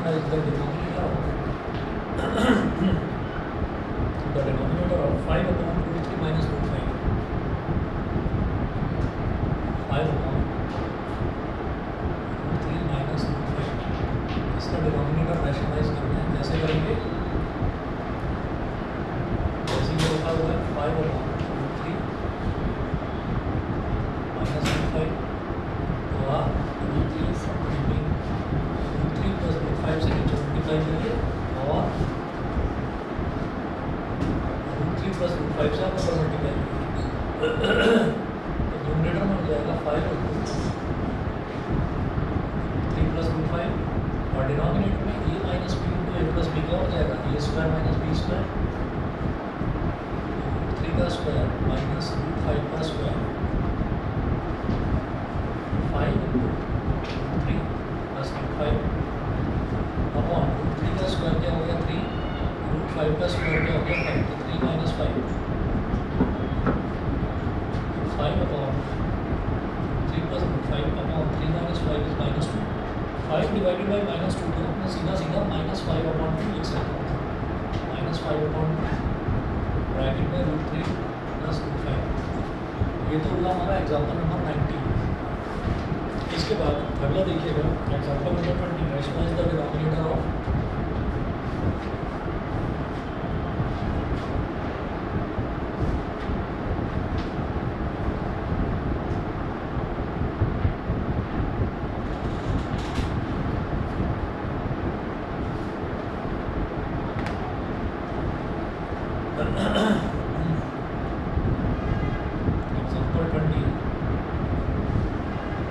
is the denominator of the denominator of 5 upon root 3 minus root 5. 5 upon root 3 minus root 5. इसका denominator rationalise करना है, कैसे करेंगे? जैसे कि लिखा हुआ है 5 upon root 3 minus root 5, तो आप root 3 plus root 5 से नीचे मल्टीप्लाई करिए और root 3 plus root 5 से आप ऊपर मल्टीप्लाई करिए। तो डिनोमिनेटर में हो जाएगा 5 into root 3 plus root 5 और डिनोमिनेटर में a minus b into a plus b क्या हो जाएगा? a square minus b square, root 3 का स्क्वायर minus root 5 का square, 5 into root 3 plus root 5 upon root 3 का स्क्वायर क्या हो गया? 3, root 5 का स्क्वायर क्या हो गया? 5, तो 3 minus 5, 5 upon 3 plus root 5 upon 3 minus 5 is minus 2. 5 divided by minus 2 को अपने सीधा सीधा minus 5 upon 2 लिख सकते हैं, minus 5 upon 2 ब्रैकेट में root 3 plus root 5। ये तो हुआ हमारा एग्जाम्पल नंबर 19। इसके बाद अगला देखिएगा example number 20, rationalise the denominator of example 20,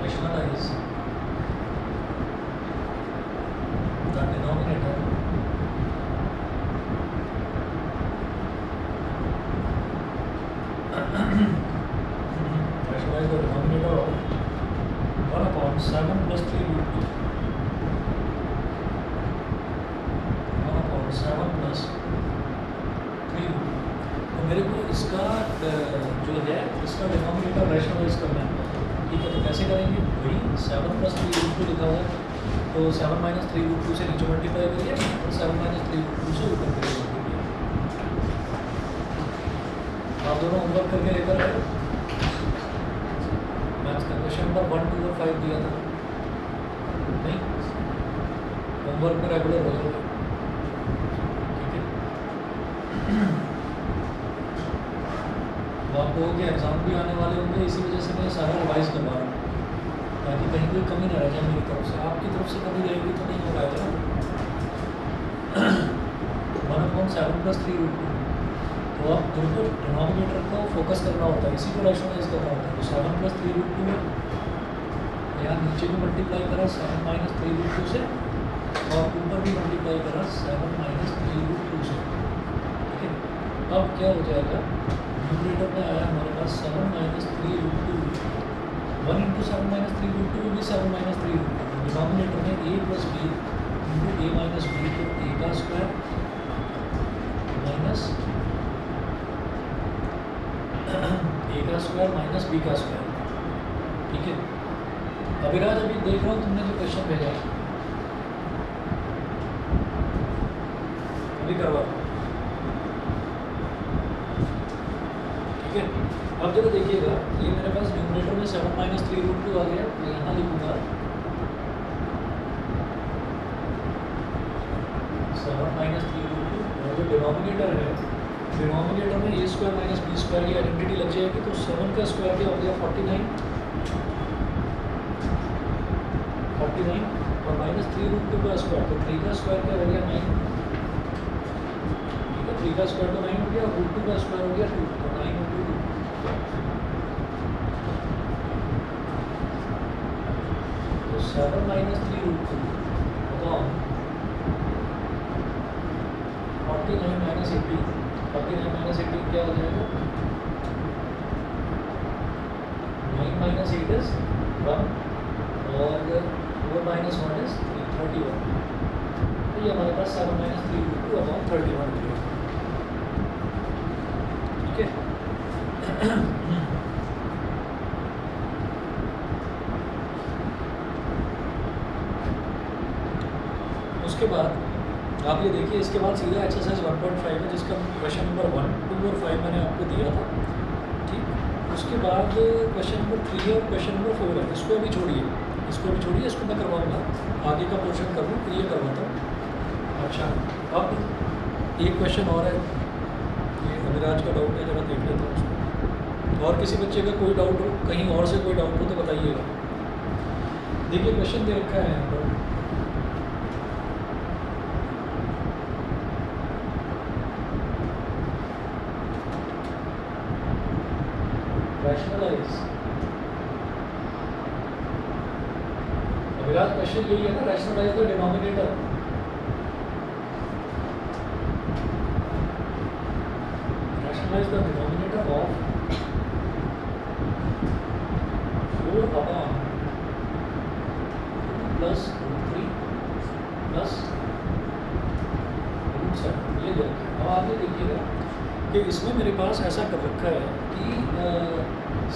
rationalize the denominator rationalize the denominator of 1 upon 7 plus 3 root 2, 1 upon 7 plus 3 root 2। तो मेरे को इसका जो है इसका डिनोमिनेटर रैशनलाइज करना है, ठीक है? तो कैसे करेंगे? वही 7 plus 3 root 2 लिखा हुआ है, तो 7 minus 3 root 2 से नीचे मल्टीप्लाई करिए और 7 minus 3 root 2 से ऊपर करिए मल्टीप्लाई। आप दोनों होमवर्क करके लेकर आए, मैथ्स का क्वेश्चन नंबर 1, 2 और 5 दिया था नहीं? होमवर्क में रेगुलर हो जाएगा, ठीक है? तो आपको कि एग्ज़ाम भी आने वाले होंगे, इसी वजह से मैं सारा रिवाइज करवा रहा हूँ ताकि कहीं कोई कमी ना रह जाए मेरी तरफ से। आपकी तरफ से कमी रहेगी तो नहीं हो पाएगा ना। 1 upon 7 plus 3 root 2, तो आप बिल्कुल डिनोमिनेटर को फोकस करना होता है, इसी को रैशनलाइज करना होता है। तो 7 plus 3 root 2 में यहाँ नीचे भी मल्टीप्लाई करा 7 minus 3 root 2 से और ऊपर भी मल्टीप्लाई करा 7 minus 3 root 2 से, ठीक है? अब क्या हो जाएगा? न्यूमरेटर में आया हमारे पास 7 minus 3 root 2, 1 into 7 minus 3 root 2 will be 7 minus 3 root 2। Denominator में a plus b into a minus b, तो a का स्क्वायर माइनस a का स्क्वायर माइनस b का स्क्वायर, ठीक है? अभिराज अभी देख रहा हूँ तुमने जो क्वेश्चन भेजा अभी करवा, ठीक है? अब जरा देखिएगा, ये मेरे पास न्यूमरेटर में 7 minus 3 root 2 आ गया, मैं यहाँ लिखूँगा 7 minus 3 root 2 और जो डिनोमिनेटर है, डिनोमिनेटर में a square minus b square की आइडेंटिटी लग जाएगी, तो 7 का स्क्वायर क्या हो गया? 49 और माइनस 3 root 2 का स्क्वायर, तो 3 का स्क्वायर क्या हो गया? 9, ठीक है? 3 का स्क्वायर तो 9 हो गया, root 2 का स्क्वायर हो गया 2, तो 9 into 2, तो 7 minus 3 root 2 upon 49 minus 18, 49 minus 18 क्या हो जाएगा? 9 minus 8 is 1 और 4 minus 1 is 31, तो ये हमारे पास 7 minus 3 root 2 अपॉन 31 हो गया, ठीक है? उसके बाद आप ये देखिए, इसके बाद सीधा एक्सरसाइज 1.5 है जिसका क्वेश्चन नंबर 1, 2 और 5 मैंने आपको दिया था, ठीक। उसके बाद क्वेश्चन नंबर 3 और क्वेश्चन नंबर 4 है, इसको अभी छोड़िए, इसको मैं करवाऊँगा, आगे का पोर्शन कर लूँ फिर ये करवाता हूँ। अच्छा, अब एक क्वेश्चन और है, ये अभिराज का डाउट है, जरा देख लेता हूँ उसको। और किसी बच्चे का कोई डाउट हो, कहीं और से कोई डाउट हो तो बताइएगा। देखिए क्वेश्चन दे रखा है यहाँ पर, रैशनलाइज। अभिराज क्वेश्चन यही है ना, rationalise the denominator. Rationalise the denominator of 4 upon plus √3 plus √7, ये दे रखा है। अब आगे देखिएगा कि इसमें मेरे पास ऐसा कर रखा है कि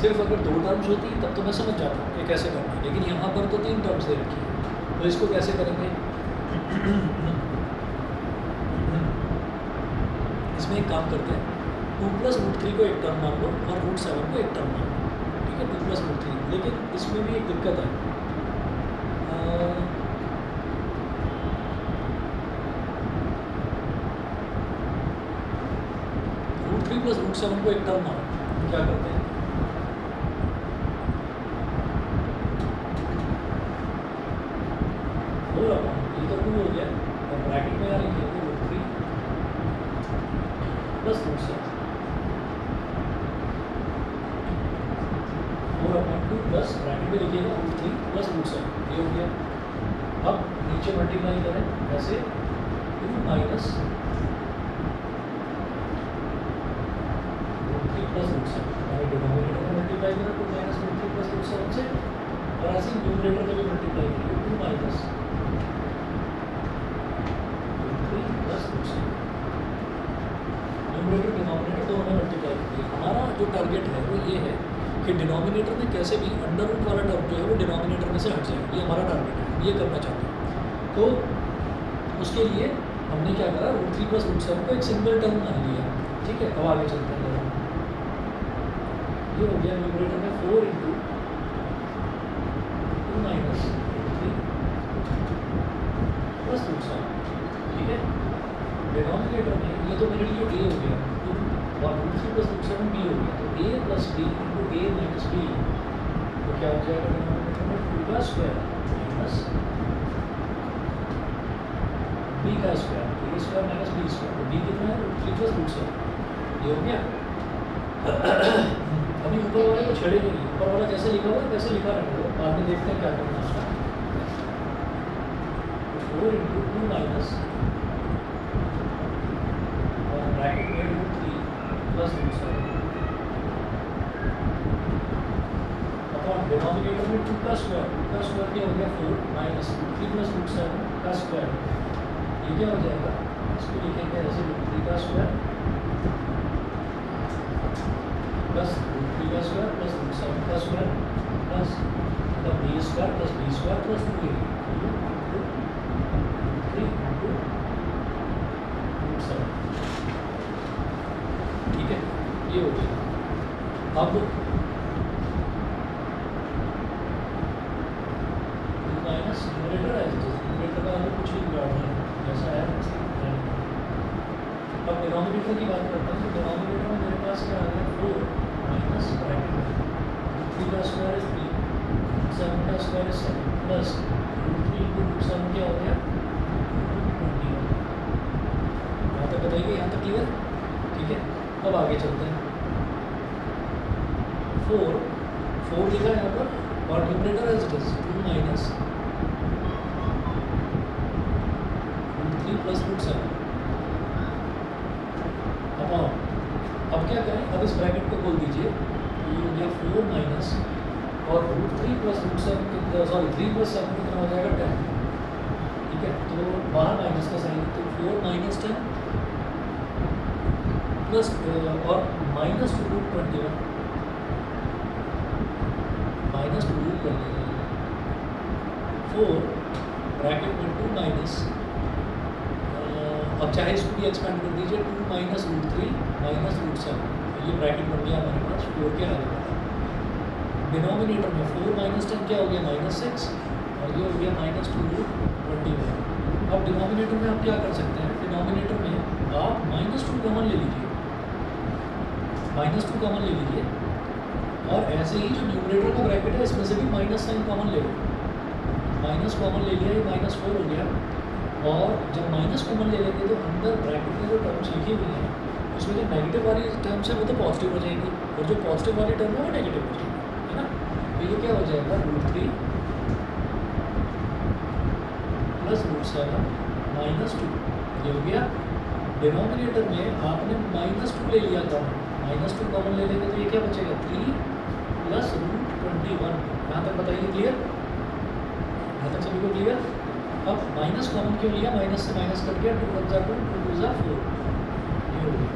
सिर्फ अगर 2 टर्म्स होती तब तो मैं समझ जाता कि कैसे करना है, लेकिन यहाँ पर तो 3 टर्म्स दे रखी है, तो इसको कैसे करेंगे? इसमें एक काम करते हैं, 2 प्लस √3 को एक टर्म मान लो और √7 को एक टर्म मान लो, ठीक है, 2 प्लस √3। लेकिन इसमें भी एक दिक्कत है, √3 प्लस √7 को एक टर्म मानो, क्या करते हैं? ये तो 2 हो गया और ब्रैकेट में आ रही है √3 प्लस √7, 4/2 प्लस ब्रैकेट में लिखिएगा √3 प्लस √7, ये हो गया। अब नीचे मल्टीप्लाई करें ऐसे, 2 माइनस √3 प्लस √7, और डिनोमिनेटर में मल्टीप्लाई करें 2 माइनस √3 प्लस √7 से, और ऐसे न्यूमरेटर में भी मल्टीप्लाई करेंगे 2 माइनस √3 प्लस √7, न्यूमरेटर डिनोमिनेटर दोनों में मल्टीप्लाई करिए। हमारा जो टारगेट है वो ये है कि डिनोमिनेटर में कैसे भी अंडर रूट वाला टर्म जो है वो डिनोमिनेटर में से हट जाए, ये हमारा टारगेट है, ये करना चाहते हैं। तो उसके लिए हमने क्या करा, √3 प्लस √7 को एक सिंगल टर्म मान लिया, ठीक है। अब आगे चलते हैं, ये हो गया न्यूमरेटर में 4 × 2 माइनस √3 प्लस √7, ठीक है। डिनोमिनेटर में ये तो मेरे लिए a हो गया, और √3 प्लस √7 b हो गया, तो a plus b × a minus b, तो क्या हो जाएगा डिनोमिनेटर में 2 का स्क्वायर माइनस b का square, a square minus b square, तो b कितना है √3 प्लस √7, ये हो गया। अभी ऊपर वाले को छेड़ेंगे नहीं, ऊपर वाला जैसे लिखा हुआ वैसे लिखा रहेगा, बाद में देखते हैं क्या करना है। 4 × 2 माइनस ब्रैकेट में √3 प्लस √7 अपॉन डिनोमिनेटर में 2 का स्क्वायर, क्या हो गया 4 माइनस √3 प्लस √7 का स्क्वायर, ये क्या हो जाएगा, इसको लिखेंगे ऐसे √3 का स्क्वायर प्लस √3 का स्क्वायर प्लस √7 का square plus b square plus b square plus 2a, 3 × √7, ठीक है, ये हो गया। अब 2 माइनस न्यूमरेटर है, न्यूमरेटर का कुछ भी बिगाड़ना है, जैसा है वैसे ही रहना है। अब डिनोमिनेटर की बात करते हैं, तो डिनोमिनेटर में मेरे पास क्या आ गया, 4 माइनस ब्रैकेट में 3 का स्क्वायर इज 3, 7 का स्क्वायर इज 7 प्लस √3 × √7 क्या हो गया 21। यहाँ तक बताइए, यहाँ तक क्लियर, ठीक है। अब आगे चलते हैं, 4 लिखा है यहाँ पर, और numerator as it is 2 minus √3 plus √7 upon, अब क्या करें, अब इस ब्रैकेट को खोल दीजिए, ये हो गया 4 माइनस और √3 प्लस √7, सॉरी 3 प्लस 7 कितना हो जाएगा 10, ठीक है। तो बाहर माइनस का साइन, तो 4 माइनस 10 प्लस और माइनस √21 माइनस √21 4 ब्रैकेट में 2 माइनस अब चाहे इसको भी एक्सपेंड कर दीजिए, 2 माइनस रूट 3 माइनस रूट 7, ये ब्रैकेट बन गया हमारे पास 4 के आगे वाला। डिनोमिनेटर में 4 माइनस 10 क्या हो गया, -6, और ये हो गया -2 रूट 21। अब डिनोमिनेटर में आप क्या कर सकते हैं, डिनोमिनेटर में आप -2 कॉमन ले लीजिए, -2 कॉमन ले लीजिए, और ऐसे ही जो न्यूमरेटर का ब्रैकेट है इसमें से भी माइनस साइन कॉमन ले लो, माइनस कॉमन ले लिया, ये -4 हो गया। और जब माइनस कॉमन ले लेंगे तो अंदर ब्रैकेट में जो टर्म्स लिखी हुई हैं उसमें जो नेगेटिव वाली टर्म्स है वो तो पॉजिटिव हो जाएंगी, और जो पॉजिटिव वाली टर्म है वो नेगेटिव हो जाएगी, है ना। तो ये क्या हो जाएगा, √3 प्लस √7 -2, ये हो गया। डिनोमिनेटर में आपने -2 ले लिया था, -2 कॉमन ले लेंगे तो ये क्या बचेगा, 3 प्लस √21। यहाँ तक बताइए क्लियर, यहाँ तक सभी को क्लियर। अब माइनस कॉमन क्यों लिया, माइनस से माइनस कट गया, 2 × 2 2 × 4, ये हो गया।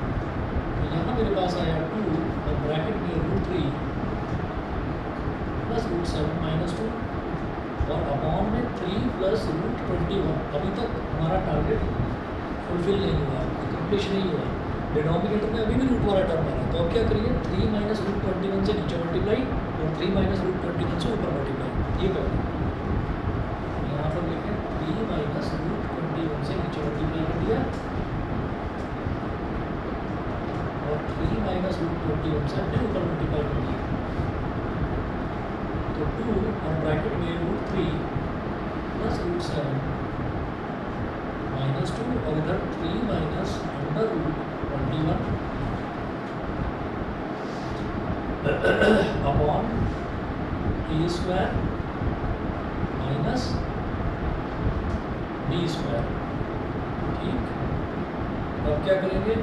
तो यहाँ मेरे पास आया 2 और ब्रैकेट में √3 प्लस √7 -2 और अपॉन में 3 प्लस √21। अभी तक हमारा टारगेट फुलफिल नहीं हुआ, कंप्लीट नहीं हुआ। डिनोमिनेटर में अभी भी रूट वाला टर्म आ रहा है, तो अब क्या करिए, 3 माइनस √21 से नीचे मल्टीप्लाई और 3 माइनस √21 से ऊपर मल्टीप्लाई, ये करें। यहाँ पर लिखें 3 माइनस √21 से नीचे मल्टीप्लाई कर दिया और 3 माइनस √21 से हमने ऊपर मल्टीप्लाई कर दिया, तो 2 और ब्रैकेट में √3 प्लस √7 -2 और इधर 3 minus √21 upon a² minus b²। ठीक, अब क्या करेंगे,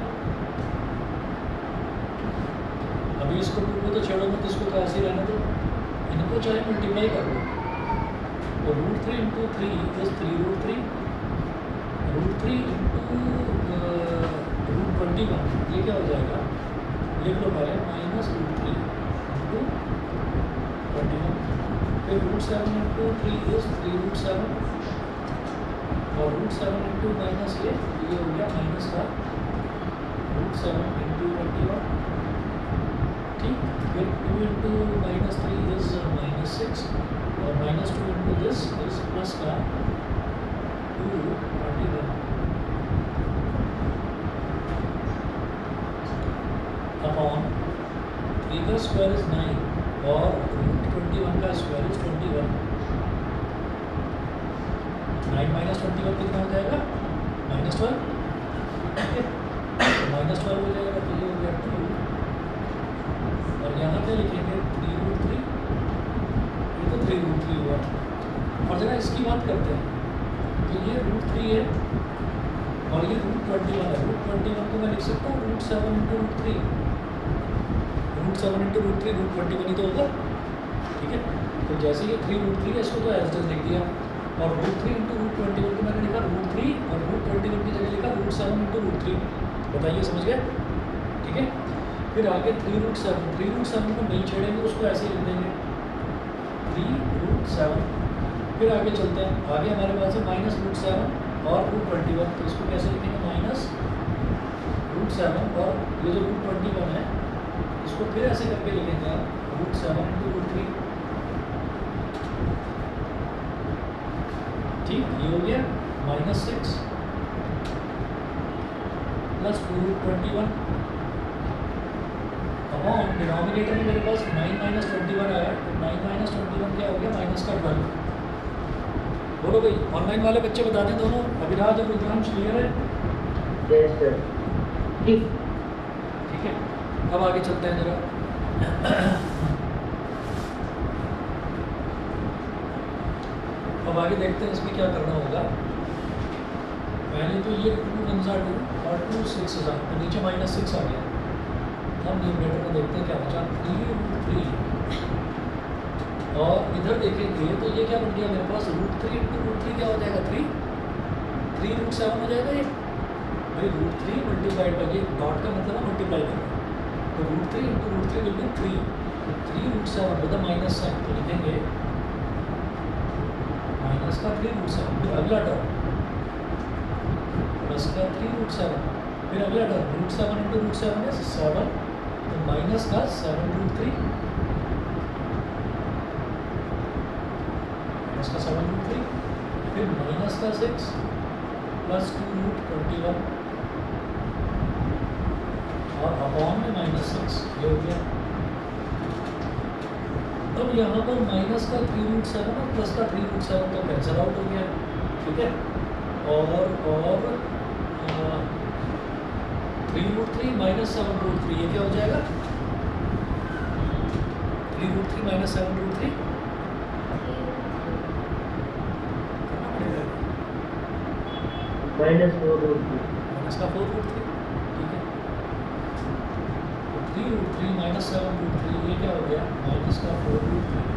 अभी इसको 2 को तो छेड़ो मत, इसको तो ऐसे ही रहने दो, इनको चाहे मल्टीप्लाई कर लो, तो √3 × 3 इज 3√3, √3 × √21, ये क्या हो जाएगा, लिख लो पहले, -√3 × 21, फिर √7 × 3 इज 3√7 और √7 × माइनस ये हो गया माइनस का √7 × 21। ठीक, फिर 2 × -3 इज -6 और -2 × दिस इज प्लस का 221 अपॉन 3 का स्क्वायर इज 9 और √21 का स्क्वायर इज 21। 9 माइनस 21 कितना हो जाएगा, -12, ठीक है, तो -12 हो जाएगा, तो ये हो गया 2 और यहाँ पे लिखेंगे 3√3, ये तो 3√3 हुआ। और जरा इसकी बात करते हैं, तो ये √3 है और ये √21 है, √21 को मैं लिख सकता हूँ √7 × √3, √7 × √3 √21 ही तो होगा, ठीक है। तो जैसे ये 3√3 है, इसको तो एज इट इज लिख दिया, और √3 × √21 को मैंने लिखा √3 और √21 की जगह लिखा √7 × √3। बताइए, समझ गए, ठीक है। फिर आगे 3√7 को नहीं छेड़ेंगे, उसको ऐसे ही लिख देंगे 3√7। फिर आगे चलते हैं, आगे हमारे पास है -√7 और √21, तो इसको कैसे लिखेंगे, -√7 और ये जो √21 है इसको फिर ऐसे करके लिखेंगे आप √7 × √3। ठीक, ये हो गया -6 प्लस 2√21 अपॉन डिनोमिनेटर में मेरे पास 9 माइनस 21 आया, तो 9 माइनस 21 क्या हो गया, माइनस का 12। बोलो भाई, ऑनलाइन वाले बच्चे बता दें दोनों, अभिराज और रुद्रांश क्लियर है? यस सर, ठीक है। अब आगे चलते हैं जरा। अब आगे देखते हैं इसमें क्या करना होगा। पहले तो ये 2 × 2 और 2 6 तो नीचे -6 आ गया। अब न्यूमरेटर में देखते हैं क्या बचा, 3√3 और इधर देखेंगे तो ये क्या बन गया मेरे पास, √3 × √3 क्या हो जाएगा, 3√7 हो जाएगा। ये भाई √3 मल्टीप्लाइड बाई, ये डॉट का मतलब है मल्टीप्लाई करना, तो √3 × √3 विल बी 3, तो 3√7 विद माइनस साइन, तो लिखेंगे माइनस का 3√7, फिर अगला टर्म प्लस का 3√7, फिर अगला टर्म √7 इंटू √7 है 7, तो माइनस का 7√3, माइनस का 7√3, फिर माइनस का 6 प्लस 2√21 और अपॉन में -6, ये हो गया। अब यहाँ पर माइनस का 3√7 और प्लस का 3√7 तो कैंसिल आउट हो गया, ठीक है। और 3√3 माइनस 7√3, ये क्या हो जाएगा? 3√3 माइनस 7√3 माइनस का 4√3, ठीक है। तो 3√3 माइनस 7√3, ये क्या हो गया? माइनस का 4√3,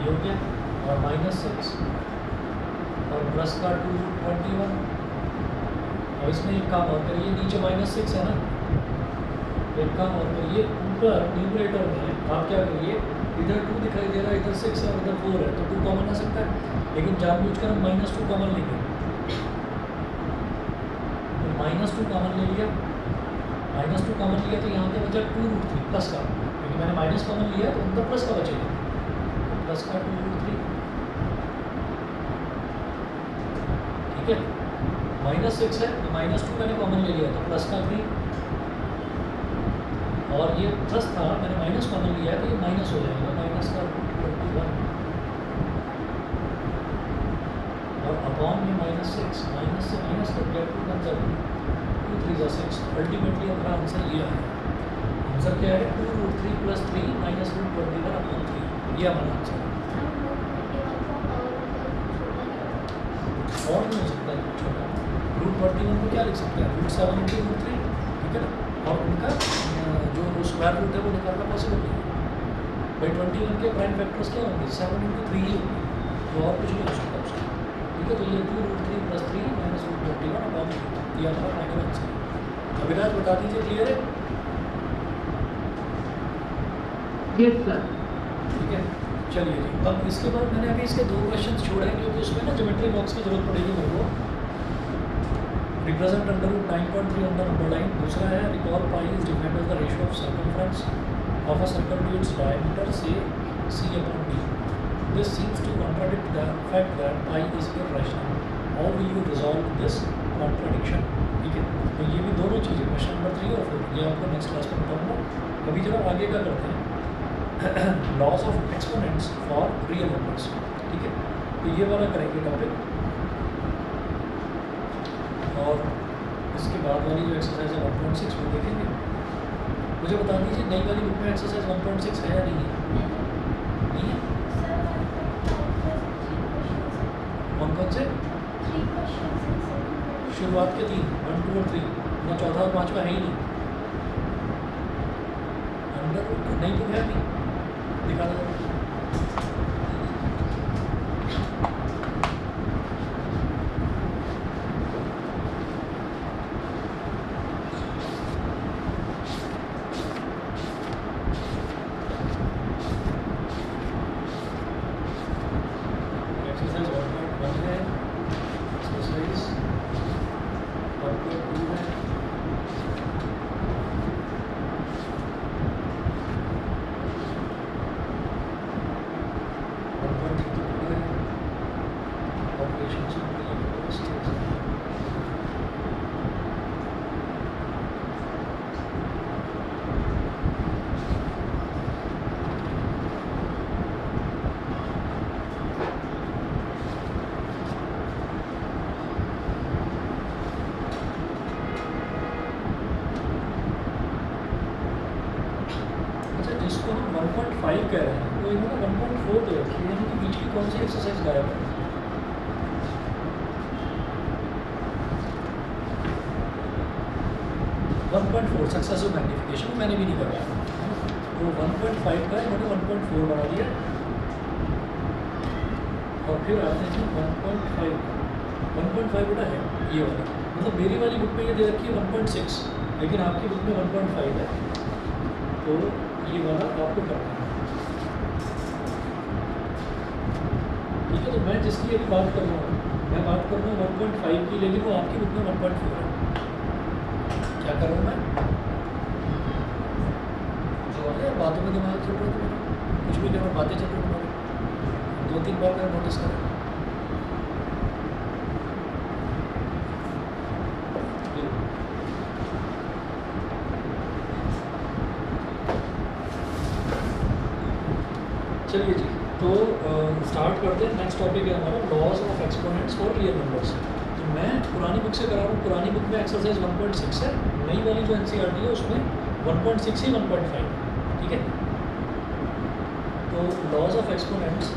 ये हो गया, और -6 और प्लस का 221। और इसमें एक काम और करिए, नीचे -6 है ना, एक काम और करिए, ऊपर न्यूमरेटर में आप क्या करिए, इधर 2 दिखाई दे रहा है, इधर 6 है और इधर 4 है, तो 2 कॉमन आ सकता है, लेकिन जानबूझकर हम -2 कॉमन लेंगे। तो -2 कॉमन ले लिया, -2 कॉमन लिया तो यहाँ पे बचा 2√3 प्लस का, क्योंकि मैंने माइनस कॉमन लिया तो अंदर प्लस का बचेगा, प्लस का 2√3, ठीक है। -6 है तो -2 मैंने कॉमन ले लिया तो प्लस का 3, और ये प्लस था, मैंने माइनस कॉमन लिया है तो ये माइनस हो जाएगा, माइनस का 21 और अपॉन में -6, माइनस से माइनस कर दिया, 2 मतलब 2 3 6, अल्टीमेटली हमारा आंसर ये आया। आंसर क्या है? 2√3 प्लस 3 माइनस √21 अपॉन 3, ये हमारा आंसर है। और नहीं हो सकता है छोटा, √21 को क्या लिख सकते हैं? √7 इंटू √3, ठीक है ना, और उनका जो स्क्वायर रूट है वो निकालना पॉसिबल नहीं है भाई। 21 के प्राइम फैक्टर्स क्या होंगे? 7 इंटू 3 ही होंगे, तो और कुछ नहीं हो सकता उसका, ठीक है। तो ये 2√3 प्लस 3 माइनस √21 अपॉन 3, ये हमारा फाइनल आंसर है। अविनाश बता दीजिए, क्लियर है? Yes sir. ठीक है, चलिए जी। अब इसके बाद मैंने अभी इसके 2 क्वेश्चन छोड़े हैं, क्योंकि उसमें ना ज्योमेट्री बॉक्स की जरूरत पड़ेगी मेरे को। Represent under root 9.3 on the number line. दूसरा है recall pi is defined as the ratio of circumference of a circle to its diameter से c upon d. This seems to contradict the fact that pi is irrational. How will you resolve this contradiction? ठीक है, तो ये भी दोनों चीज़ें question number 3 और 4 ये आपको नेक्स्ट क्लास में बताऊंगा। अभी जरा आगे का करते हैं, loss of exponents for real numbers, ठीक है। तो ये वाला करेंगे टॉपिक, और इसके बाद वाली जो एक्सरसाइज है 1.6 वो देखेंगे। मुझे बता दीजिए नई वाली बुक में एक्सरसाइज 1.6 है या नहीं है? नहीं है? कौन से? शुरुआत के 3, 1 2 और 3, ना चौथा और पाँचवा है ही नहीं। अंडर नहीं बुक है अभी, दिखा दो। जिसको हम 1.5 कह रहे हैं वो इन्होंने 1.4 दे रखी है, यानी कि बीच की कौन सी एक्सरसाइज गायब है? सक्सेसिव मैग्नीफिकेशन मैंने भी नहीं करवाया, वो 1.5 का इन्होंने 1.4 बना दिया। और फिर आते हैं 1.5 बेटा है ये वाला, मतलब मेरी वाली बुक में ये दे रखी है 1.6, लेकिन आपकी बुक में 1.5 है, तो ये वाला आपको करना है, ठीक है। तो मैं जिसकी अभी बात कर रहा हूँ मैं बात कर रहा हूँ 1.5 की, लेकिन वो आपकी बुक में 1.4 है। क्या कर रहा हूँ मैं? जो है बातों में दिमाग चल रहा है तुम्हारा, कुछ भी नहीं, बातें चल रही तुम्हारी। 2-3 बार मैंने नोटिस करा। चलिए जी, तो स्टार्ट करते हैं। नेक्स्ट टॉपिक है हमारा laws of exponents for real numbers. तो मैं पुरानी बुक से करा रहा हूँ। पुरानी बुक में एक्सरसाइज 1.6 है, नई वाली जो एनसीईआरटी है उसमें 1.6 ही 1.5, ठीक है। तो laws of exponents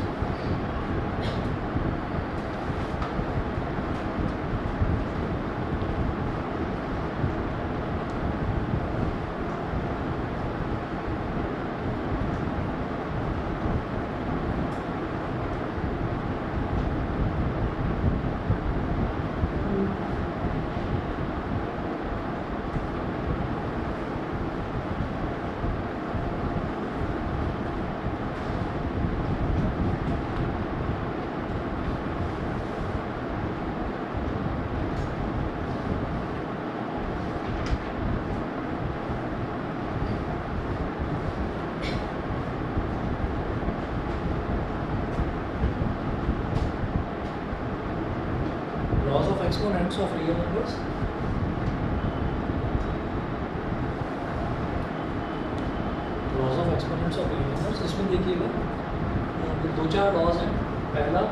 laws of exponents of real numbers. Laws of exponents of real numbers, इसमें देखिएगा 2-4 लॉज हैं। पहला,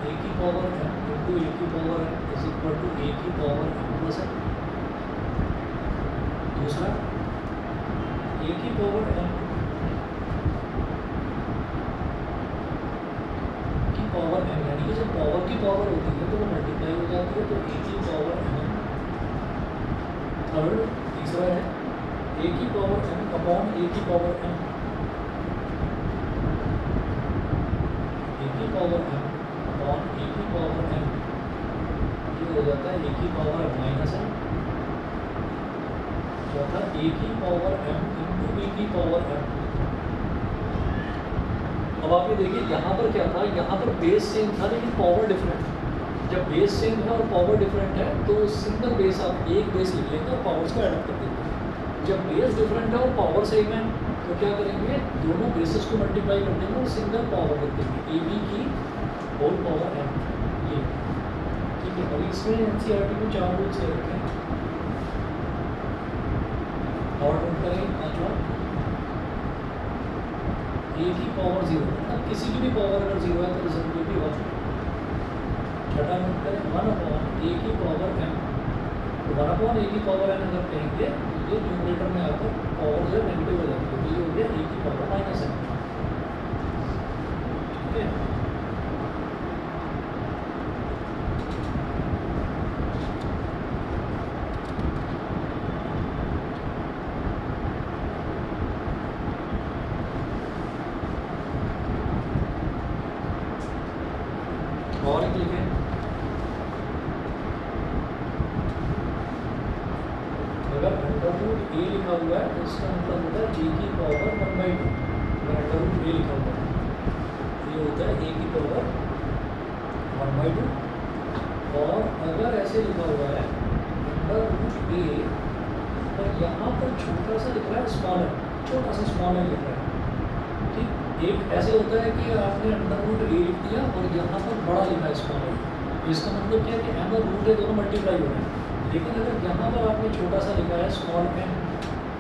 ए की पावर m इंटू ए की power n is equal to a की पावर m प्लस n। दूसरा, ए की power m की पावर m, यानी कि जब पावर की पावर होती है तो वो मल्टीप्लाई हो जाती है, तो ए की पावर m। थर्ड, तीसरा है ए की पावर m अपॉन ए की पावर m, ए की पावर m अपॉन ए की पावर m, ये हो जाता है ए की पावर माइनस m। चौथा, ए की पावर m इंटू बी की पावर m। अब आप ये देखिए यहाँ पर क्या था, यहाँ पर बेस सेम था लेकिन पावर डिफरेंट। जब बेस सेम है और पावर डिफरेंट है तो सिंगल बेस, आप एक बेस लिख लेंगे और पावर्स को ऐड कर देंगे। जब बेस डिफरेंट है और पावर सेम है तो क्या करेंगे, दोनों बेसिस को मल्टीप्लाई कर देंगे और सिंगल पावर लिख देंगे, ए बी की होल पावर m, ये ठीक है। और इसमें एनसीईआरटी में 4 रूल्स दे रखे हैं। और नोट करें पाँचवा, ए की पावर 0, मतलब किसी की भी पावर अगर 0 है तो रिजल्ट भी 1। छठा नोट करें 1 अपॉन ए की पावर m। तो 1 अपॉन ए की पावर n अगर कहेंगे तो ये न्यूमरेटर में आकर पावर जो नेगेटिव हो जाती है, तो ये हो गया ए की पावर माइनस m, ठीक है। और एक लिखें, अगर अंडर रूट ए लिखा हुआ है तो इसका मतलब होता है ए की पावर 1/2। अगर अंडर रूट ए लिखा हुआ है तो ये होता है ए की पावर 1/2। और अगर ऐसे लिखा हुआ है अंडर रूट ए और यहाँ पर छोटा सा लिख रहा है स्मॉलर, छोटा सा स्मॉलर लिख रहा है, ठीक। एक ऐसे होता है कि आपने अंडर रूट ए लिख दिया और यहाँ पर बड़ा लिखा है स्मॉलर, इसका मतलब क्या है कि m और रूट ए दोनों मल्टीप्लाई हो रहे हैं। लेकिन अगर यहाँ पर आपने छोटा सा लिखा है स्मॉल m,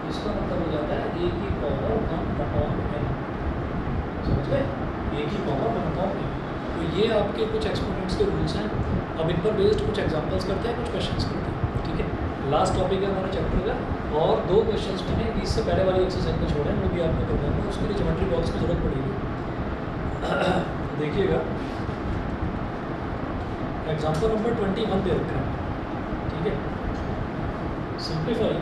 इसका मतलब हो जाता है ए की पावर 1 अपॉन n, समझ गए, ए की पावर 1 अपॉन n। तो ये आपके कुछ एक्सपोनेंट्स के रूल्स हैं। अब इन पर बेस्ड कुछ एग्जांपल्स करते हैं, कुछ क्वेश्चंस करते हैं, ठीक है। लास्ट टॉपिक है हमारे चैप्टर का, और 2 क्वेश्चंस मैंने इससे पहले वाली एक्सरसाइज में छोड़े हैं, वो भी आपको करवाऊंगा। उसके लिए ज्योमेट्री बॉक्स की जरूरत पड़ेगी। देखिएगा एग्जाम्पल नंबर 21 दे रखा है, ठीक है। Simplify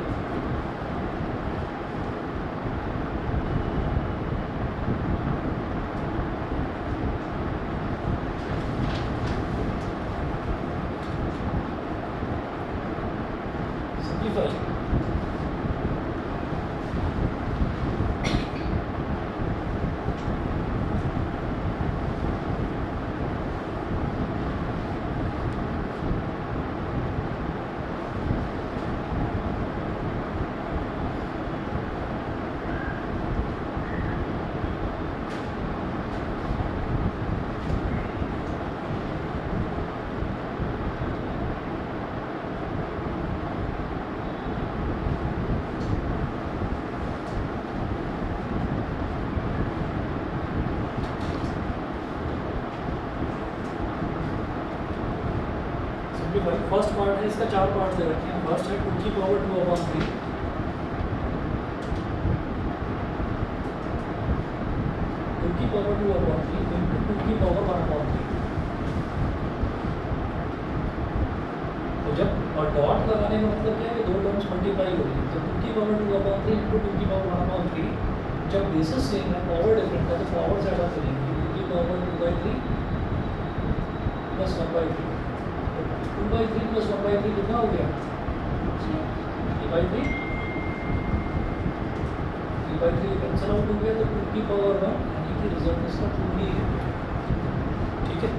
simplify. फर्स्ट पार्ट है, इसका 4 पार्ट दे रखे हैं। फर्स्ट है 2 की पावर 2/3, 2 की पावर 2/3 इंटू 2 की पावर 1/3। तो जब और डॉट लगाने का मतलब क्या है कि दो टर्म्स मल्टीप्लाई हो रही है। तो 2 की पावर 2/3 इंटू 2 की पावर 1/3, जब बेसिस सेम है, पावर डिफरेंट है, तो पावर से ऐड करेंगे। 2 की पावर 2/3 प्लस 1/3, 2/3 प्लस 1/3 कितना हो गया? 3/3, 3/3 कैंसिल आउट हो गया, तो 2 की पावर 1 यानी कि रिजल्ट इसका 2 ही है। ठीक है।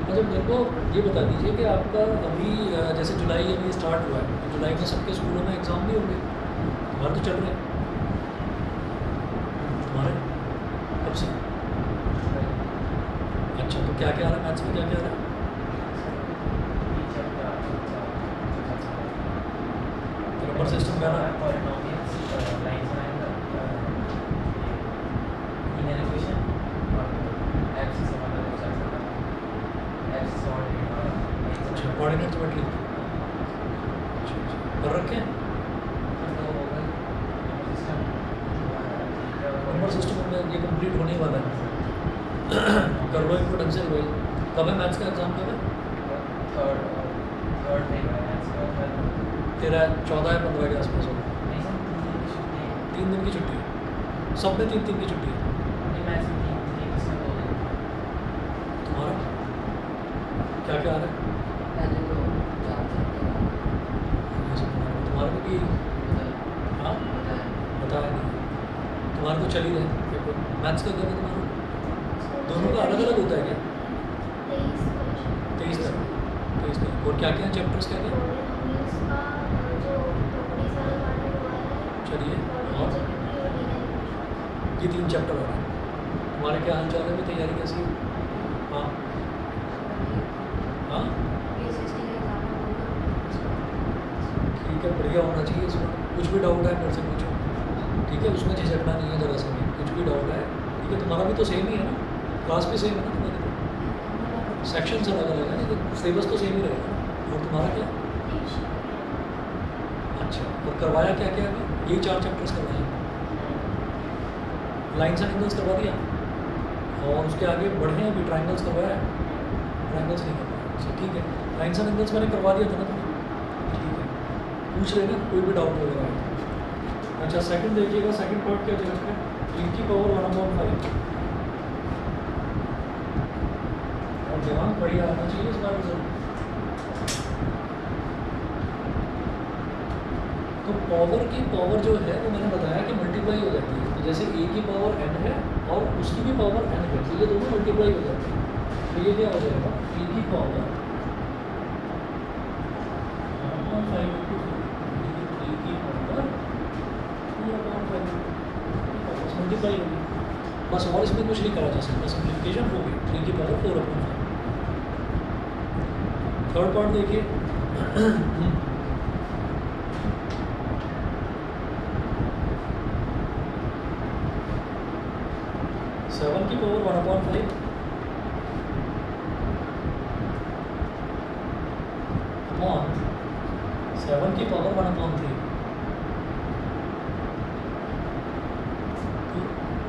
अच्छा मेरे को ये बता दीजिए कि आपका अभी जैसे जुलाई अभी स्टार्ट हुआ है, तो जुलाई में सबके स्कूलों में एग्ज़ाम नहीं होंगे? हमारे तो चल रहे हैं। तुम्हारे कब से? अच्छा, तो क्या क्या आ रहा है मैथ्स में, क्या क्या आ रहा है? नंबर सिस्टम क्या आ रहा है? अच्छा, कोऑर्डिनेट ज्योमेट्री कर रखे हैं। नंबर सिस्टम में ये कंप्लीट होने वाला है। कर लो इनको ढंग से भाई। कब है मैथ्स का एग्ज़ाम, कब है? तेरा 14 या 15 के आसपास होगा। 3 दिन की छुट्टी है, सब में 3 की छुट्टी है। तुम्हारा क्या क्या आ रहा है? तुम्हारे को भी हाँ बताया नहीं, तुम्हारा तो चल ही रहे। मैथ्स का क्या है तुम्हारा? दोनों का अलग अलग होता है क्या? 23 तक। और क्या क्या है चैप्टर्स, क्या क्या? चलिए, और ये 3 चैप्टर आ रहे हैं। तुम्हारे क्या हाल चाल है, तैयारी कैसी है? हाँ हाँ ठीक है, बढ़िया होना चाहिए। इसमें कुछ भी डाउट है मेरे से पूछो, ठीक है? उसमें झिझकना नहीं है ज़रा सा भी। कुछ भी डाउट है, ठीक है? तुम्हारा भी तो सेम ही है ना, क्लास भी सेम है ना तुम्हारी? सेक्शंस अलग अलग है लेकिन सिलेबस तो सेम ही रहेगा। और तुम्हारा क्या? अच्छा, और करवाया क्या क्या है? ये 4 चैप्टर्स करवाए, लाइन्स एंड एंगल्स करवा दिया, और उसके आगे बढ़े हैं अभी, ट्राइंगल्स करवाया है? ट्राइंगल्स नहीं करवाया। अच्छा ठीक है, लाइन्स एंड एंगल्स मैंने करवा दिया था ना तुम्हें, ठीक है? पूछ लेना कोई भी डाउट वगैरह है। अच्छा सेकंड देखिएगा, सेकंड पार्ट क्या दे रखा है? 3 की पावर 1/5। और दिमाग बढ़िया आना चाहिए इस बार रिजल्ट। तो पावर की पावर जो है वो मैंने बताया कि मल्टीप्लाई हो जाती है। तो जैसे a की पावर n है और उसकी भी पावर n है, तो ये दोनों मल्टीप्लाई हो जाते हैं। तो ये क्या हो जाएगा? a की पावर 1/5 a की पावर 2/5 मल्टीप्लाई होगी बस, और इसमें कुछ नहीं करा जा सकता। सिंप्लीफिकेशन हो गई, 3 की पावर 4/5। थर्ड पार्ट देखिए। 7 की पावर 1/5 अपॉन 7 की पावर 1/3।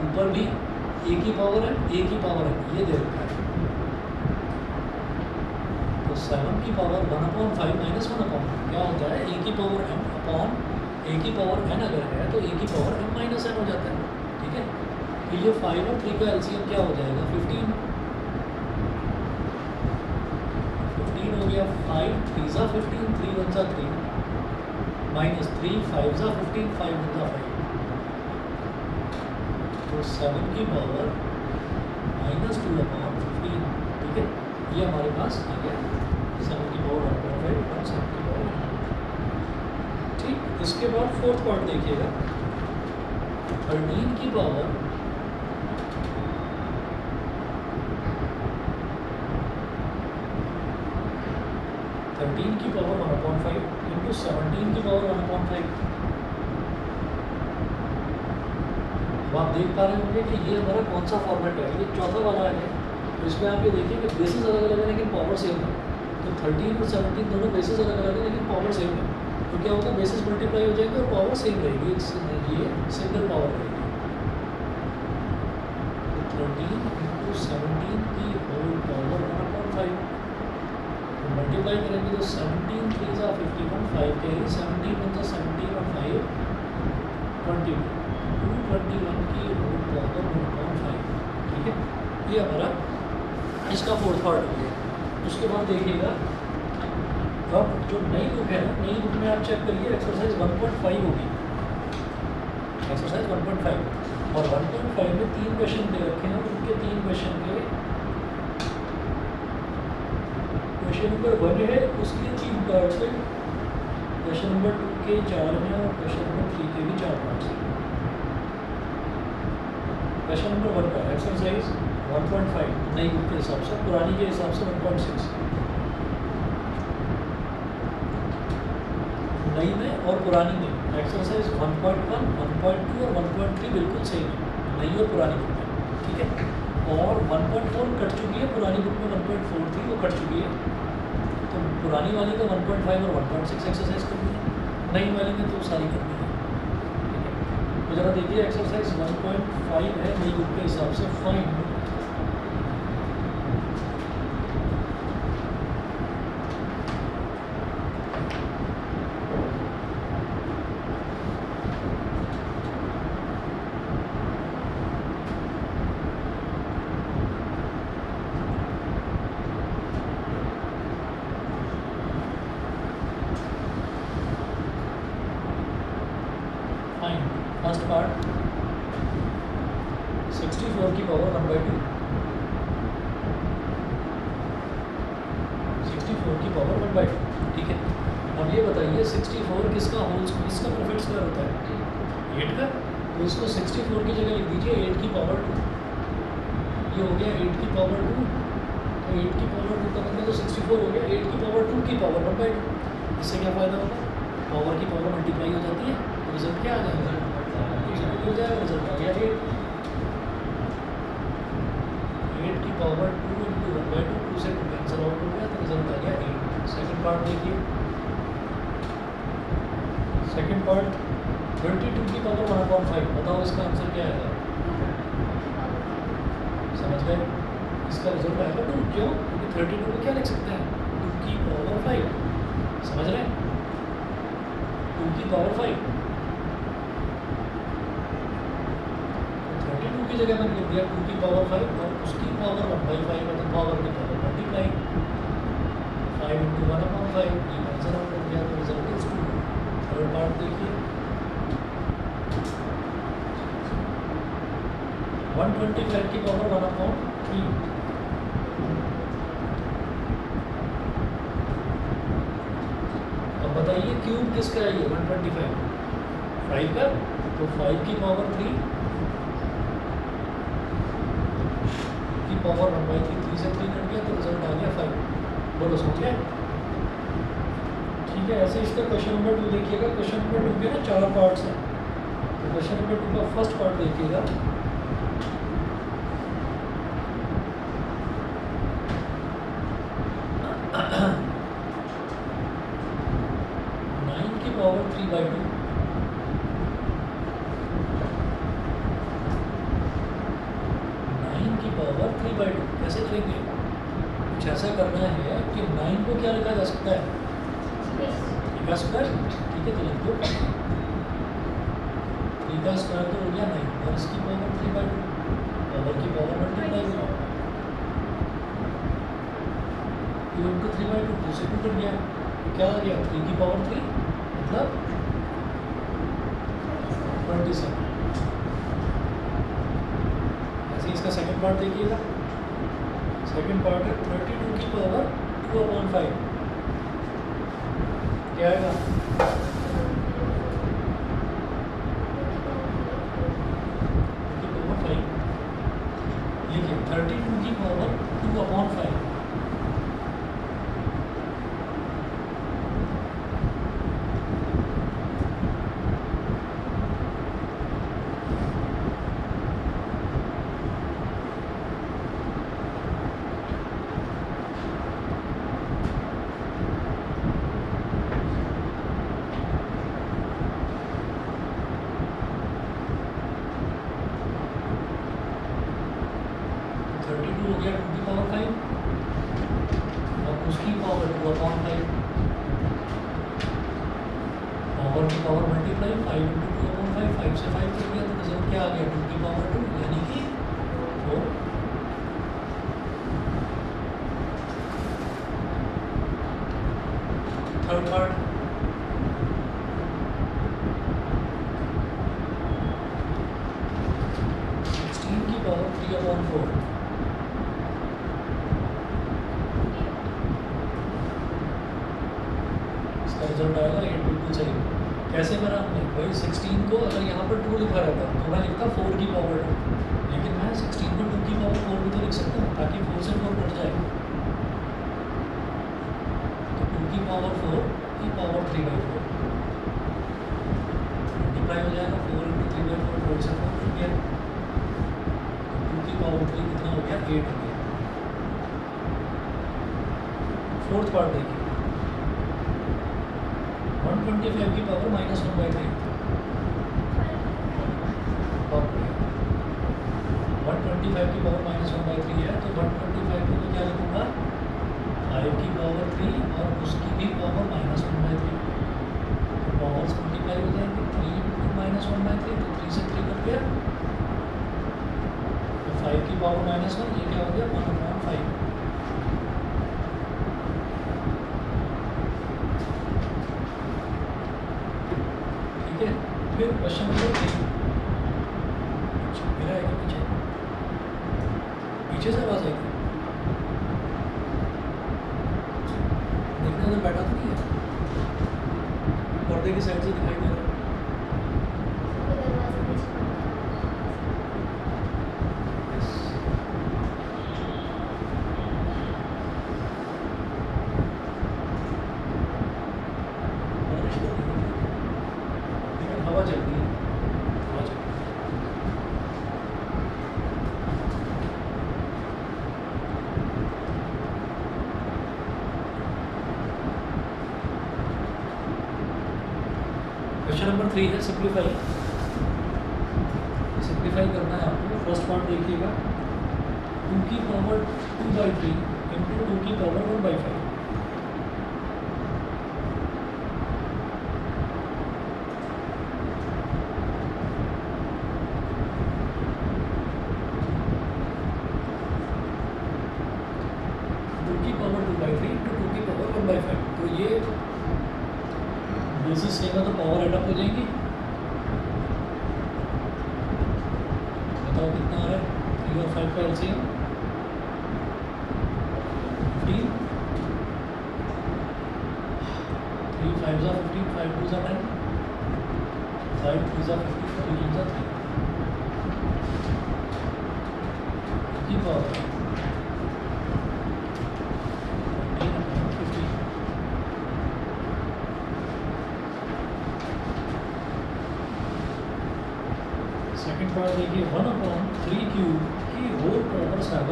ऊपर भी a की पावर है, a की पावर है, ये दे रखा है। तो 7 की पावर 1/5 माइनस 1/, क्या होता है? a की पावर m अपॉन a की पावर n अगर है तो a की पावर m माइनस n हो जाता है, ठीक है? फिर ये 5 और 3 का एलसीएम क्या हो जाएगा? 15 हो गया। 5 3 ज़ा 15, 3 1 ज़ा 3, माइनस 3 5 ज़ा 15, 5 1 ज़ा 5। तो 7 की पावर -2/15, ठीक है? ये हमारे पास आ गया 7 की पावर 1/5 और 7 की पावर 1। ठीक, इसके बाद फोर्थ पार्ट देखिएगा। 13 की पावर 13 की पावर 1/5 इंटू 17 की पावर 1/5। अब आप देख पा रहे होंगे कि ये हमारा कौन सा फॉर्मेट है। ये चौथा वाला है, तो इसमें आप ये देखिए कि बेसिस अलग अलग है लेकिन पावर सेम है। तो 13 और 17 दोनों बेसिस अलग अलग है लेकिन पावर सेम है, तो क्या होगा बेसिस मल्टीप्लाई हो जाएंगे और पावर सेम रहेगी, ये सिंगल पावर रहेगी। तो 13 इंटू 17 की होल पावर 1/5 मल्टीप्लाई करेंगे तो 17 3 जा 51, 5 कैरी 17 बनता 17 और 5 21, 221 की होल पावर 1/5। ठीक है, ये हमारा इसका फोर्थ पार्ट हो गया। उसके बाद देखिएगा अब जो नई बुक है ना, नई बुक में आप चेक करिए एक्सरसाइज 1.5 होगी, एक्सरसाइज 1.5 और 1.5 में 3 क्वेश्चन दे रखे हैं, उनके 3 क्वेश्चन के क्वेश्चन नंबर 1 है उसके 3 पार्ट्स है, क्वेश्चन नंबर 2 के 4 हैं और क्वेश्चन नंबर 3 के भी 4 पार्ट्स हैं। क्वेश्चन नंबर 1 का एक्सरसाइज 1.5 नई बुक के हिसाब से, पुरानी के हिसाब से 1.6, नई में और पुरानी में एक्सरसाइज 1.1, 1.2 और 1.3 बिल्कुल सेम है नई और पुरानी बुक में। ठीक है, और 1.4 कट चुकी है, पुरानी बुक में 1.4 थी वो कट चुकी है, तो पुरानी वाली में 1.5 और 1.6 एक्सरसाइज करनी है, नई वाली में तो सारी करनी है। ठीक है, तो ज़रा देखिए एक्सरसाइज 1.5 है नई बुक के हिसाब से, फाइंड फर्स्ट पार्ट 64 की पावर 1/2, 64 की पावर 1/2। ठीक है, अब ये बताइए 64 किसका होल किसका परफेक्ट स्क्वायर होता है, 8 का, तो इसको 64 की जगह लिख दीजिए 8 की पावर 2, ये हो गया 8 की पावर 2, तो 8 की पावर 2 का मतलब तो 64 हो गया 8 की पावर 2 की पावर 1/2। इससे क्या फ़ायदा होगा, पावर की पावर मल्टीप्लाई हो जाती है, तो रिजल्ट क्या आ जाएगा, हो जाएगा, रिजल्ट आ गया 8 की पावर 2 इंटू 1/2, 2 से 2 कैंसिल आउट हो गया, तो रिजल्ट आ गया 8। सेकंड पार्ट देखिए, सेकंड पार्ट 32 की पावर 1/5, बताओ इसका आंसर क्या आएगा, समझ गए, इसका रिजल्ट आएगा 2, क्यों, क्योंकि 32 को क्या लिख सकते हैं 2 की पावर 5, समझ रहे हैं, 2 की पावर 5, 32 की जगह मैंने लिख दिया 2 की पावर 5 और उसकी पावर 1/5 मतलब पावर की पावर मल्टीप्लाई 5 इंटू 1/5, ये कैंसिल आउट हो गया, तो रिजल्ट इज 2। थर्ड पार्ट देखिए 125 की पावर 1/3, अब बताइए क्यूब किसका है ये 125 5 का, तो 5 की पावर 3 की पावर 1/3, 3 से 3 कट गया तो रिजल्ट आ गया 5। बोलो समझ गए, ठीक है। ऐसे इसका क्वेश्चन नंबर 2 देखिएगा, क्वेश्चन नंबर 2 के ना 4 पार्ट्स हैं, तो क्वेश्चन नंबर 2 का फर्स्ट पार्ट देखिएगा, पावर 3/2, 9 की पावर 3/2 कैसे करेंगे, कुछ ऐसा करना है कि 9 को क्या लिखा जा सकता है, का स्क्वायर, ठीक है, तो लिख दो 3 का स्क्वायर तो हो गया 9 और इसकी पावर 3/2, पावर की पावर मल्टीप्लाई हुआ 2 इंटू 3/2, 2 से 2 कट गया, तो क्या आ गया 3 की पावर 3 मतलब 27। ऐसे इसका सेकंड पार्ट देखिएगा, सेकंड पार्ट है 32 की पावर 2/5, क्या आएगा 2/5, लिखिए 32 की पावर 2/5, गया 2 की पावर 5 और उसकी पावर 2/5 पावर की पावर मल्टीप्लाई 5 × 2/5 5 से 5 कट गया तो रिजल्ट क्या आ गया 2 की पावर 2 यानी कि 4। थर्ड पार्ट की पावर 3/4 इसका रिजल्ट आएगा 8 बिल्कुल सही। कैसे बना हमने भाई 16 को अगर यहाँ पर 2 लिखा रहता तो मैं लिखता 4 की पावर 2, लेकिन मैं 16 को 2 की पावर 4 भी तो लिख सकता हूँ ताकि 4 से 4 कट जाए। तो 2 की पावर 4 की पावर 3/4 मल्टीप्लाई हो जाएगा 4 × 3/4 4 से 4 कट गया। 2 की पावर 3 कितना हो गया 8 हो गया। फोर्थ पार्ट देखिए 125 की पावर -1/3 और 125 की पावर -1/3 है तो 125 को मैं क्या लिखूंगा 5 की पावर 3 और उसकी भी पावर -1/3 तो पावर्स मल्टीप्लाई हो जाएंगे 3 × -1/3 तो 3 से 3 कट गया तो 5 की पावर -1 ये क्या हो गया 1/5। फिर क्वेश्चन नंबर 3 मेरा है कि पीछे से आवाज आएगी देखने में बैठा तो नहीं है पर्दे की साइड से दिखाई दे रहा है। हवा चल रही है हवा चल रही है। क्वेश्चन नंबर 3 है सिंप्लीफाई करना है आपको। फर्स्ट पार्ट देखिएगा 2 की पावर 2/3 इंटू 2 की पावर 1/5 2 की पावर 2/3 इंटू 2 की पावर 1/5 तो ये बेसिस सेम है तो पावर एड अप हो जाएगी। बताओ कितना आ रहा है 3 और 5 का एलसीएम 15 3 5 जा 15 5 2 जा 10 5 2 जा 15 3 जा 3 की पावर 15 सेकेंड पार्ट देखिए 1/3 क्यूब की होल पावर 7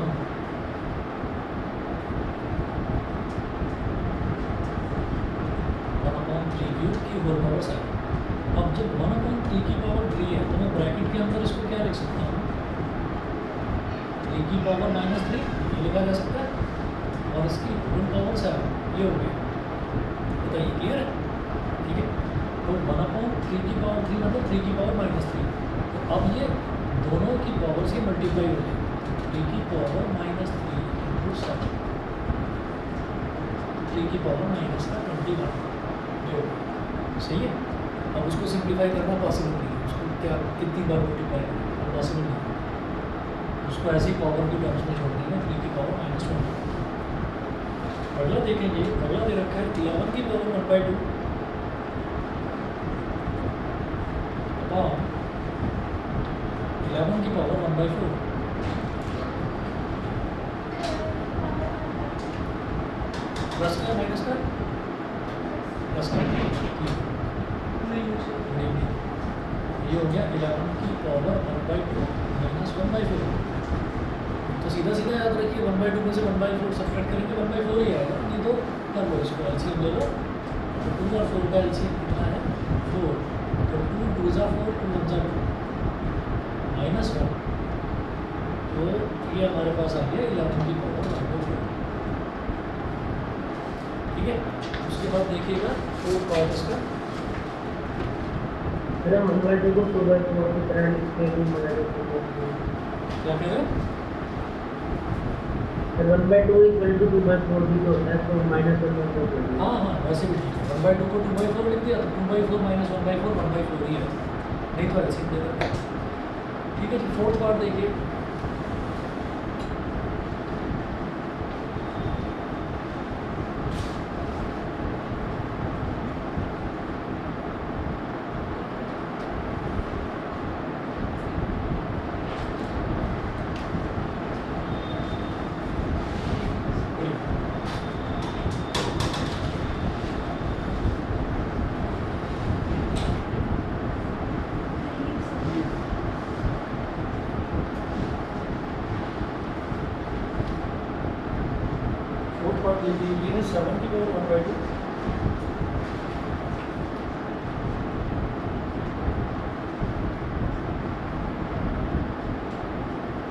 1/3 क्यूब की होल पावर 7। अब जब 1/3 की पावर 3 है तो मैं ब्रैकेट के अंदर इसको क्या लिख सकता हूँ 3 की पावर -3 ये लिखा जा सकता है और इसकी होल पावर 7 ये हो गया। बताइए क्लियर है ठीक है। तो 1/3 की पावर 3 मतलब 3 की पावर -3 अब ये दोनों की पावर से मल्टीप्लाई हो जाएगी 3 की पावर -3 इंटू 7 3 की पावर -21 जो सही है। अब उसको सिंप्लीफाई करना पॉसिबल नहीं है उसको क्या कितनी बार मल्टीप्लाई करना पॉसिबल नहीं है उसको ऐसी पावर की टर्म्स में छोड़ देंगे 3 की पावर -1। अगला देखेंगे अगला दे रखा है 11 की पावर 1/2 11 की पावर 1/4 प्लस का माइनस का प्लस का ये हो गया 11 की पावर 1/2 माइनस 1/4 तो सीधा सीधा याद रखिए 1/2 में से 1/4 सब्ट्रैक्ट करेंगे 1/4 ही आएगा नहीं तो कर लो इसको एलसीएम ले लो तो 2 और 4 का एलसीएम कितना है 4 तो 2 2 जा 4 2 1 जा 2 -1 तो तो ये हमारे पास आ गया 11 की पावर 1/4। ठीक है, उसके बाद देखिएगा फोर्थ पार्ट इसका। सर 1/2 को 2/4 की तरह लिखते हैं मजा देते हैं। क्या कह रहे हैं? सर 1/2 इक्वल टू 2/4 भी तो होता है, तो -1/4 हाँ हाँ, वैसे भी ठीक है। 1/2 को 2/4 लिख दिया, 2/4 माइनस 1/4 1/4 ही है, नहीं तो ऐसे ही दे देते हैं। ठीक है जी, फोर्थ पार्ट देखिए। फोर्थ पार्ट देखिए, ये है 7 की पावर 1/2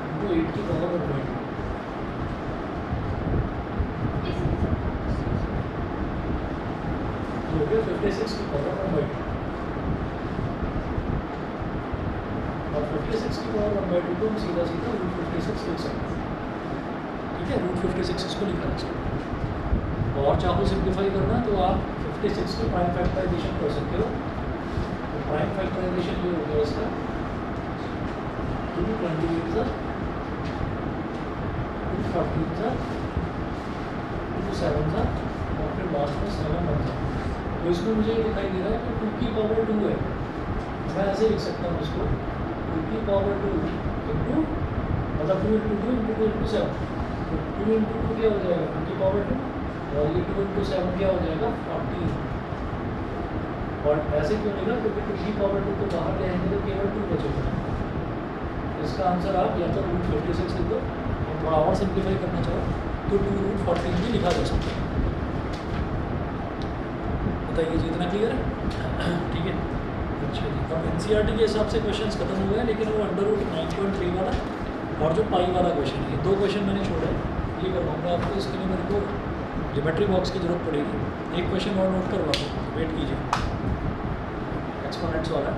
इंटू 8 की पावर 1/2। हो गया 56 की पावर 1/2। और 56 की पावर 1/2 को हम सीधा सीधा √56 लिख सकते हैं। ठीक है, √56 इसको लिखा जा सकता है। और चाहो सिंप्लीफाई करना तो आप 56 की प्राइम फैक्टराइजेशन कर सकते हो। तो प्राइम फैक्टराइजेशन ये हो गया इसका 228 सा 240 सा 27 सा और फिर लास्ट में 7 बन सा। तो इसमें मुझे ये दिखाई दे रहा है कि 2 की पावर 2 है। मैं ऐसे लिख सकता हूँ इसको 2 की पावर 2 इंटू, मतलब 2 इंटू 2 इंटू 2 इंटू 7। तो 2 इंटू 2 क्या हो जाएगा 2 की पावर 2, और ये 2 इंटू 7 क्या हो जाएगा 40। और ऐसे क्यों लिखा, क्योंकि 2 की पावर 2 को बाहर ले आएंगे तो केवल 2 बचेगा। इसका आंसर आप या तो √56 लिख दो, और थोड़ा और सिंप्लीफाई करना चाहो तो 2√14 भी लिखा जा सकता है। बताइए जी, इतना क्लियर है? ठीक है, अच्छा जी। अब NCERT के हिसाब से क्वेश्चंस खत्म हो गए, लेकिन वो √9.3 वाला और जो पाई वाला क्वेश्चन है, 2 क्वेश्चन मैंने छोड़े, ये करवाऊँगा आपको। इसके लिए मेरे को ज्योमेट्री बॉक्स की ज़रूरत पड़ेगी। एक क्वेश्चन और नोट करवा दो, वेट कीजिए, एक्सपोनेंट्स वाला।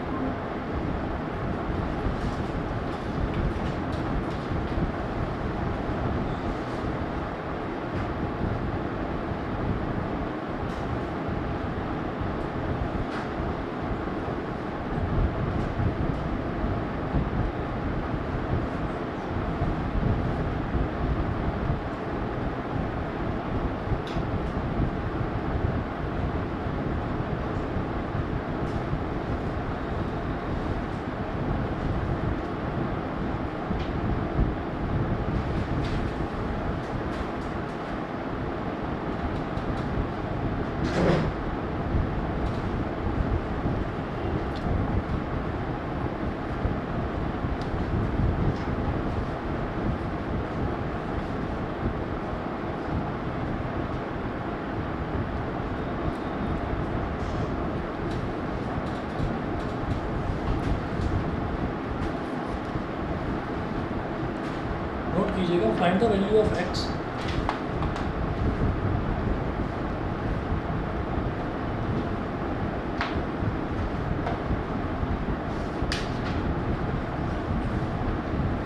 नोट कीजिएगा, find the value of x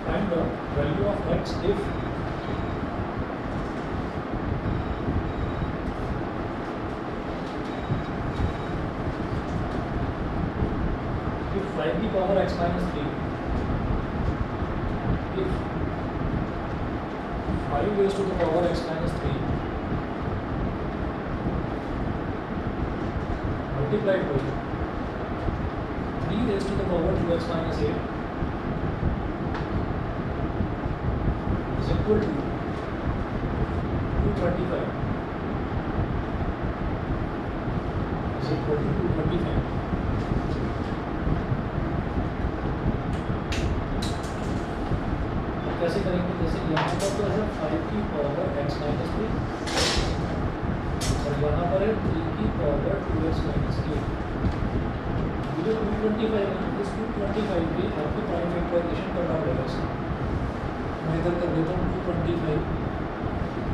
find the value of x if 5 की power x minus 3, if 5 raised to the power x minus 3 multiplied by 3 raised to the power 2x minus 8 is equal to 225 is equal to 225। कैसे करेंगे, जैसे यहाँ पर तो है 5 की power x minus 3 और यहाँ पर है 3 की पावर 2x minus 8। ये 225 है, इस 225 पे आपको प्राइम फैक्टराइजेशन करना पड़ेगा इसका। मैं इधर कर देता हूँ 225।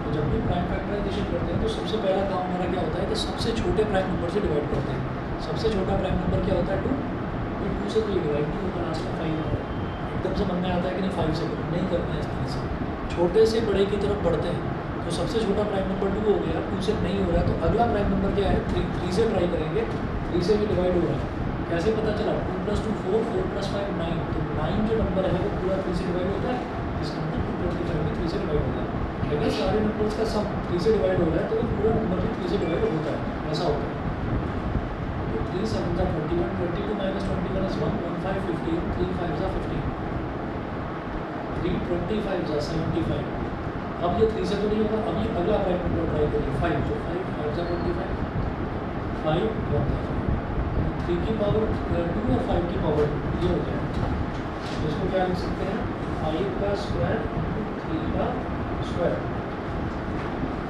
तो जब भी प्राइम फैक्टराइजेशन करते हैं तो सबसे पहला काम हमारा क्या होता है कि सबसे छोटे प्राइम नंबर से डिवाइड करते हैं। सबसे छोटा प्राइम नंबर क्या होता है 2, फिर 2 से 3 डिवाइड नहीं होगा, लास्ट में 5 होता है। एकदम से मन में आता है कि नहीं 5 से करो, नहीं करना है इस तरह से, छोटे से बड़े की तरफ बढ़ते हैं। तो सबसे छोटा प्राइम नंबर 2 हो गया, 2 से नहीं हो रहा तो अगला प्राइम नंबर क्या है 3, 3 से ट्राई करेंगे, 3 से भी डिवाइड हो रहा है। कैसे पता चला 2 + 2 4, 4 + 5 9, तो 9 जो नंबर है वो पूरा 3 से डिवाइड होता है, इसका मतलब 225 भी 3 से डिवाइड होता है। अगर सारे नंबर्स का सम 3 से डिवाइड हो रहा है तो वो पूरा नंबर भी 3 से डिवाइड होता है, ऐसा होता है। तो 3 7 × 21, 22 - 21 is 1, 1 5 15, 3 5 × 15, 3 25 × 75। अब ये 3 से तो नहीं होगा, अभी अगला प्राइम नंबर ट्राई करिए 5, तो 5 5 × 25, 5 1 3 की पावर 2 और 5 की पावर 2 ये हो जाएगा। तो इसको क्या लिख सकते हैं 5 का स्क्वायर × 3 का स्क्वायर।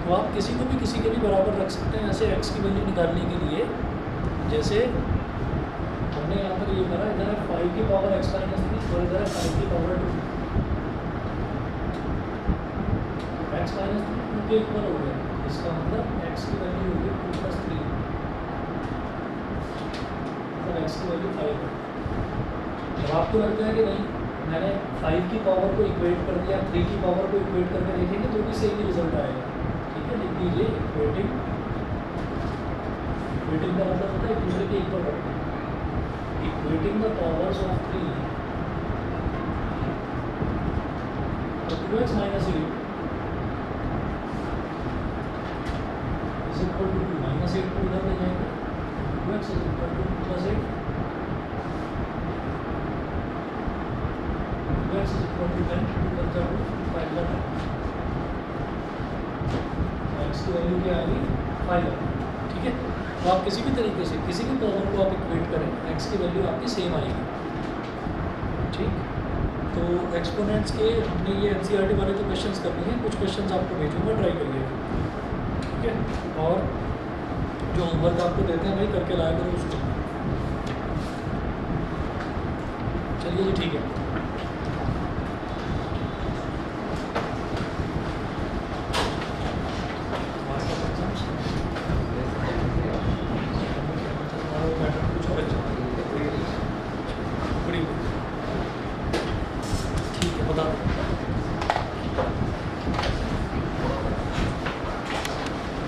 तो आप किसी को भी किसी के भी बराबर रख सकते हैं ऐसे x की वैल्यू निकालने के लिए। जैसे हमने यहाँ पर ये करा, इधर है 5 की पावर x - 3 और इधर है 5 की पावर 2, x - 3 2 के इक्वल हो गया, इसका मतलब x की वैल्यू हो गई 2 + 3, मतलब x की वैल्यू 5 है। जब आपको लगता है कि नहीं मैंने 5 की पावर को इक्वेट कर दिया, 3 की पावर को इक्वेट करके देखेंगे तो भी सेम ही रिजल्ट आएगा। ठीक है, लिख दीजिए इक्वेटिंग का मतलब होता है एक दूसरे के इक्वल रखना। इक्वेटिंग द पावर्स ऑफ 3 तो 2x - 8 इज इक्वल टू 2, -8 को उधर ले जाएंगे, 2x is equal to 2 + 8, 2x is equal to 10, 2 × 2 5 × 10, x की वैल्यू क्या आ गई 5 है। ठीक है, तो आप किसी भी तरीके से किसी भी पावर को आप इक्वेट करें, x की वैल्यू आपकी सेम आएगी। ठीक, तो एक्सपोनेंट्स के हमने ये NCERT वाले जो क्वेश्चंस करने हैं, कुछ क्वेश्चंस आपको भेजूंगा, ट्राई करिएगा। ठीक है, और जो होमवर्क आपको देते हैं भाई करके लाया करो उसको। चलिए जी, ठीक है।